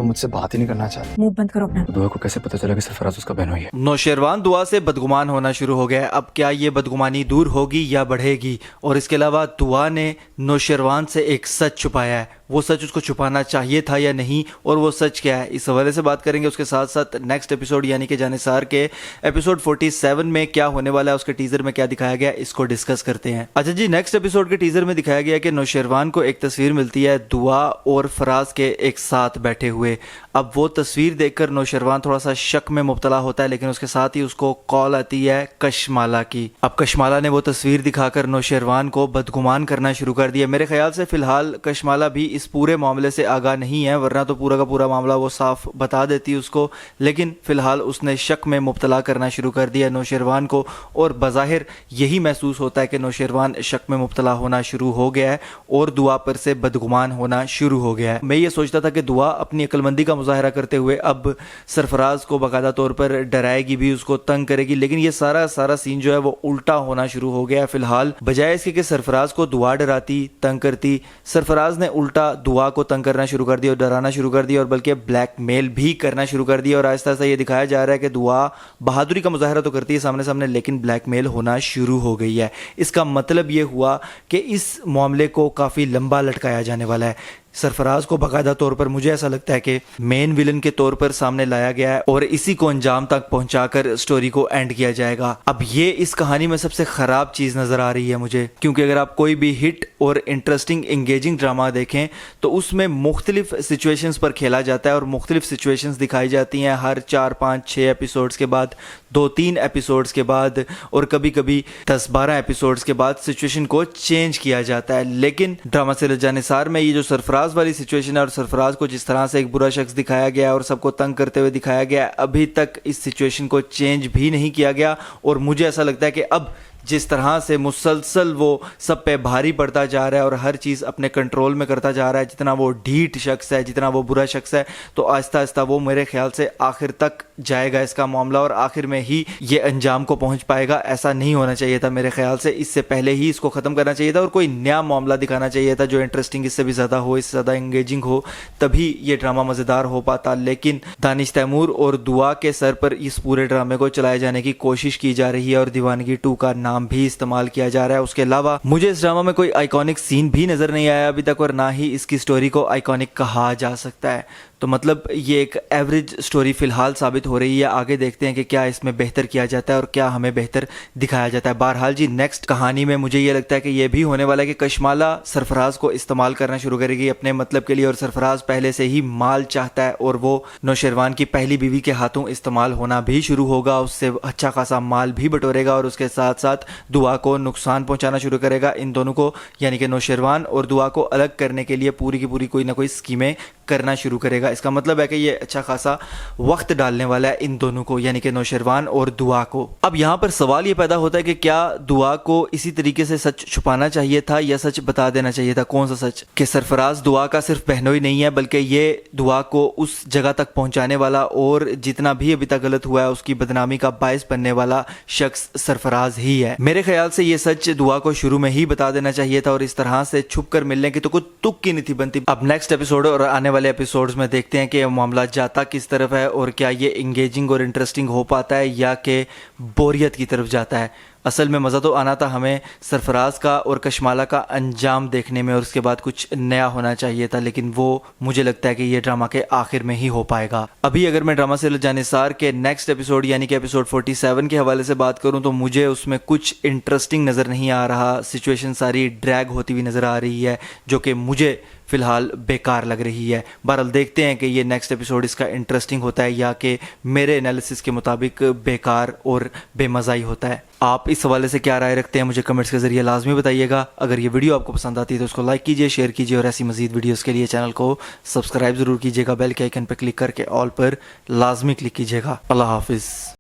तो मुझसे बात ही नहीं करना चाहती। मुंह बंद करो अपना। दुआ को कैसे पता चला कि सरफराज उसका बहनोई है? नौशेरवान दुआ से बदगुमान होना शुरू हो गया है। अब क्या ये बदगुमानी दूर होगी या बढ़ेगी? और इसके अलावा दुआ ने नौशेरवान से एक सच छुपाया है, वो सच उसको छुपाना चाहिए था या नहीं, और वो सच क्या है, इस हवाले से बात करेंगे। उसके साथ साथ नेक्स्ट एपिसोड यानी कि जानिसार के एपिसोड 47 में क्या होने वाला है, उसके टीजर में क्या दिखाया गया, इसको डिस्कस करते हैं। अच्छा जी, नेक्स्ट एपिसोड के टीजर में दिखाया गया कि नौशेरवान को एक तस्वीर मिलती है दुआ और फराज के एक साथ बैठे हुए। अब वो तस्वीर देखकर नौशेरवान थोड़ा सा शक में मुब्तला होता है, लेकिन उसके साथ ही उसको कॉल आती है कशमाला की। अब कशमाला ने वो तस्वीर दिखाकर नौशेरवान को बदगुमान करना शुरू कर दिया। मेरे ख्याल से फिलहाल कशमाला भी इस पूरे मामले से आगाह नहीं है, वरना तो पूरा का पूरा मामला वो साफ बता देती उसको, लेकिन फिलहाल उसने शक में मुब्तला करना शुरू कर दिया नौशेरवान को, और बज़ाहिर यही महसूस होता है कि नौशेरवान शक में मुब्तला होना शुरू हो गया है और दुआ पर से बदगुमान होना शुरू हो गया है। मैं ये सोचता था कि दुआ अपनी अक्लमंदी का मुजाहरा करते हुए अब सरफराज को बाकायदा तौर पर डराएगी भी, उसको तंग करेगी, लेकिन ये सारा सीन जो है वो उल्टा होना शुरू हो गया है। फिलहाल बजाय इसके कि सरफराज को दुआ डराती तंग करती, सरफराज ने उल्टा दुआ को तंग करना शुरू कर दिया और डराना शुरू कर दिया, और बल्कि ब्लैकमेल भी करना शुरू कर दिया। और आहिस्ता आहिस्ता ये दिखाया जा रहा है कि दुआ बहादुरी का मुजाहरा तो करती है सामने सामने, लेकिन ब्लैकमेल होना शुरू हो गई है। इसका मतलब ये हुआ कि इस मामले को काफ़ी लंबा लटकाया जाने वाला है। सरफराज को बाकायदा तौर पर मुझे ऐसा लगता है कि मेन विलन के तौर पर सामने लाया गया है और इसी को अंजाम तक पहुंचाकर स्टोरी को एंड किया जाएगा। अब ये इस कहानी में सबसे खराब चीज नजर आ रही है मुझे, क्योंकि अगर आप कोई भी हिट और इंटरेस्टिंग एंगेजिंग ड्रामा देखें तो उसमें मुख्तलिफ सिचुएशंस पर खेला जाता है और मुख्तलिफ सिचुएशंस दिखाई जाती हैं हर 4, 5, 6 एपिसोड्स के बाद, 2-3 एपिसोड्स के बाद, और कभी कभी 10-12 एपिसोड्स के बाद सिचुएशन को चेंज किया जाता है। लेकिन ड्रामा से जानिसार में ये जो सरफराज वाली सिचुएशन है और सरफराज को जिस तरह से एक बुरा शख्स दिखाया गया और सबको तंग करते हुए दिखाया गया, अभी तक इस सिचुएशन को चेंज भी नहीं किया गया। और मुझे ऐसा लगता है कि अब जिस तरह से मुसलसल वो सब पे भारी पड़ता जा रहा है और हर चीज़ अपने कंट्रोल में करता जा रहा है, जितना वो ढीठ शख्स है, जितना वो बुरा शख्स है, तो आहिस्ता आहिस्ता वो मेरे ख्याल से आखिर तक जाएगा इसका मामला और आखिर में ही ये अंजाम को पहुंच पाएगा। ऐसा नहीं होना चाहिए था मेरे ख्याल से, इससे पहले ही इसको ख़त्म करना चाहिए था और कोई नया मामला दिखाना चाहिए था जो इंटरेस्टिंग इससे भी ज़्यादा हो, इससे ज़्यादा एंगेजिंग हो, तभी ये ड्रामा मज़ेदार हो पाता। लेकिन दानिश तैमूर और दुआ के सर पर इस पूरे ड्रामे को चलाए जाने की कोशिश की जा रही है और दीवानगी 2 का नाम भी इस्तेमाल किया जा रहा है। उसके अलावा मुझे इस ड्रामा में कोई आइकॉनिक सीन भी नजर नहीं आया अभी तक, और ना ही इसकी स्टोरी को आइकॉनिक कहा जा सकता है। तो मतलब ये एक एवरेज स्टोरी फिलहाल साबित हो रही है। आगे देखते हैं कि क्या इसमें बेहतर किया जाता है और क्या हमें बेहतर दिखाया जाता है। बहरहाल जी, नेक्स्ट कहानी में मुझे ये लगता है कि ये भी होने वाला है कि कशमाला सरफराज को इस्तेमाल करना शुरू करेगी अपने मतलब के लिए, और सरफराज पहले से ही माल चाहता है और वो नौशेरवान की पहली बीवी के हाथों इस्तेमाल होना भी शुरू होगा, उससे अच्छा खासा माल भी बटोरेगा और उसके साथ साथ दुआ को नुकसान पहुंचाना शुरू करेगा। इन दोनों को यानी कि नौशेरवान और दुआ को अलग करने के लिए पूरी की पूरी कोई ना कोई स्कीमें करना शुरू करेगा। इसका मतलब है कि ये अच्छा खासा वक्त डालने वाला है इन दोनों को, यानी कि नौशेरवान और दुआ को। अब यहाँ पर सवाल ये पैदा होता है कि क्या दुआ को इसी तरीके से सच छुपाना चाहिए था या सच बता देना चाहिए था? कौन सा सच? कि सरफराज दुआ का सिर्फ बहनोई नहीं है, बल्कि ये दुआ को उस जगह तक पहुंचाने वाला और जितना भी अभी तक गलत हुआ है उसकी बदनामी का बायस बनने वाला शख्स सरफराज ही है। मेरे ख्याल से ये सच दुआ को शुरू में ही बता देना चाहिए था और इस तरह से छुप कर मिलने की तो कोई तुक की नहीं थी बनती। अब नेक्स्ट एपिसोड और आने वाले एपिसोड्स में देखते हैं कि मामला जाता किस तरफ है और क्या ये इंगेजिंग और इंटरेस्टिंग हो पाता है या कि बोरियत की तरफ जाता है। असल में मज़ा तो आना था हमें सरफराज का और कशमाला का अंजाम देखने में और उसके बाद कुछ नया होना चाहिए था, लेकिन वो मुझे लगता है कि ये ड्रामा के आखिर में ही हो पाएगा। अभी अगर मैं ड्रामा से जानिसार के नेक्स्ट एपिसोड यानी कि एपिसोड 47 के हवाले से बात करूं तो मुझे उसमें कुछ इंटरेस्टिंग नज़र नहीं आ रहा। सिचुएशन सारी ड्रैग होती हुई नज़र आ रही है जो कि मुझे फिलहाल बेकार लग रही है। बहरहाल देखते हैं कि ये नेक्स्ट एपिसोड इसका इंटरेस्टिंग होता है या कि मेरे एनालिसिस के मुताबिक बेकार और बेमज़ा ही होता है। आप इस हवाले से क्या राय रखते हैं मुझे कमेंट्स के जरिए लाजमी बताइएगा। अगर ये वीडियो आपको पसंद आती है तो उसको लाइक कीजिए, शेयर कीजिए और ऐसी मजीद वीडियोस के लिए चैनल को सब्सक्राइब जरूर कीजिएगा। बेल के आइकन पर क्लिक करके ऑल पर लाजमी क्लिक कीजिएगा। अल्लाह हाफिज़।